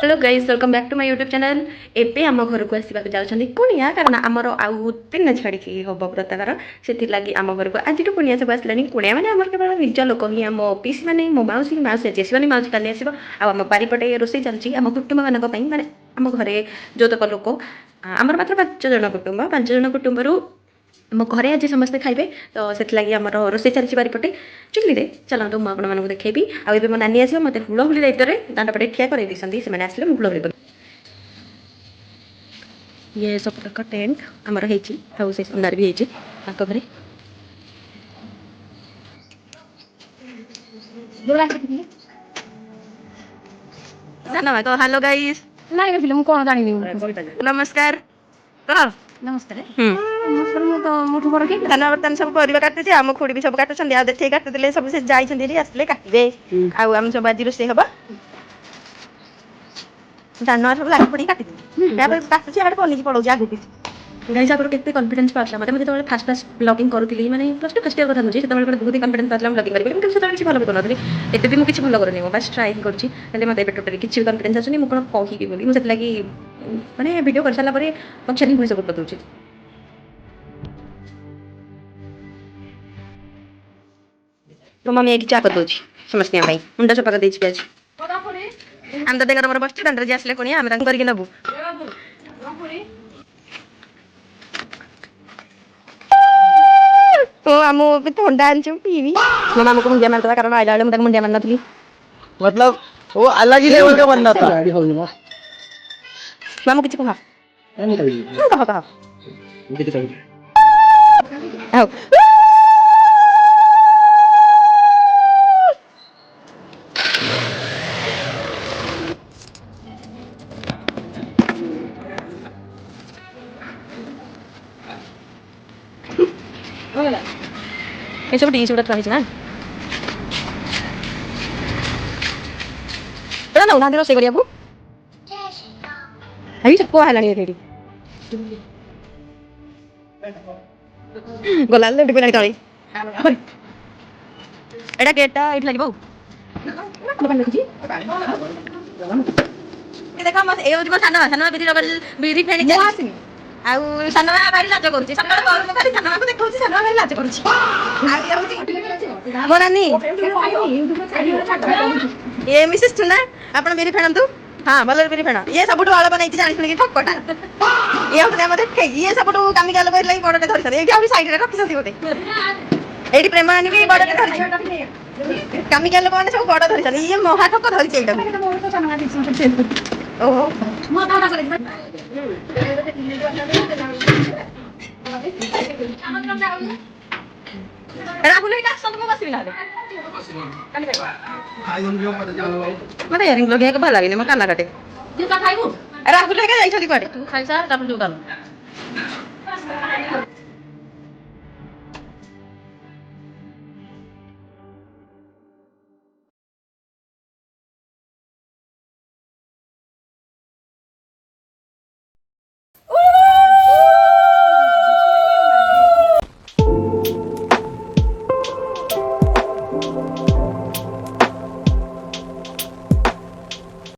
Hello guys welcome back to my YouTube channel. एबे आम घर को आसवा जाऊँगी कुणिया कारण आमर आउ 3 छाड़ी हम व्रतकार से लगी आम घर को आज कुणिया सब आसला कुणिया मैंने आम केवल निज लोक ही आम पीसी मैंने मो मौसी मौसी आज आसवानी मौसी काली आसो आम बारिपटे रोसे चलती आम कुटुंब मान मैंने आम घरे जोतक लोक आमर मात्र 5 जन कुटुंब 5 जन कुटुंबर आम घरे आज समस्ते खाइबे तो से लगी आम रोसे चलती बारिपटे चुली रे चलतु मुझे आपको देखी आगे मो नानी आसो मत हुड़हुड़ी दायित्व में दांडपटे ठिया कर से आसले मुझे हुड़हुड़ी कर ये सब तक टेंट आमर हो सुंदर भी होती हेलो गाइस कौन जानी नमस्कार कह नमस्कार बर्तमान सब परिवा काटुचे आम खुड़ी भी सब काटुछन आ देखै काटुले सब से जाइछन आसले काटिबे आम सब आज रोसे हबा जानो सब लाग पड़ी काटि काटुचे आड़ पनी पड़ौ आगु गाइस आप केते कॉन्फिडेंस पातला मते जो फास्ट फास्ट ब्लॉगिंग करूली माने प्लस टू फर्स्ट ईयर कथा नुची सेते बहुत ही कॉन्फिडेंस पातला ब्लॉगिंग करी लेकिन सेते किछि भलो करनथि एते भी मु किछि भलो करनी मु बस ट्राई करछि हेले मते टोटली किछि कॉन्फिडेंस आछनी मु कोन कहिबी बोली मु सेते लागि माने वीडियो कर साला परे पछनी होई सब बतौछि तो मम्मी एक चा कर दोछि समझते हैं भाई मुंडा चपा कर देछि आज हम दादा घर बस दांडर जे आसले कोनी हम करके नबु तो आम थंडा आनी पीवी मो मामू को मुंडिया मारता कारण आइला मुझे मुंडिया मार नी मतलब वो अलग ही लेवल का बनना था मामू किसी कह कह ये सब डिश उड़ा रही ना ना उना रोसे करिया बु अभी सब को हालानी रेडी गोलाल ले डिपेंड तळी एडा गेटा इट लागिबो देखा मत ए होजी साना साना बिरी फेणी जासी आउ साना भारी लाज करूची साना बाबू भारी साना को देखौची साना भारी लाज करूची आ मोनानी ये मिसेस तुना आपण बिरी फेणंतु हां भले बिरी फेणा ये सबटु आळ बनाइती जानि सुनि ठक्कटा ये होते मते ये सबटु कामी गाल कहि लागि बडटे धरि सरे एठी आउडी साइड रे रखि सथि होते एठी प्रेमानी भी बडटे धरि कामी गाल कोने सब बड धरि सरे ये मोहा ठक्क धरि चेइटा ओहो मो दादा करे राहुल ही टास्क तो बस मिला दे मते यारिंग लोग एक भला लागिने म काना काटे राहुल हे का जाई छली पाडे तू खाइसा तापर जो गालो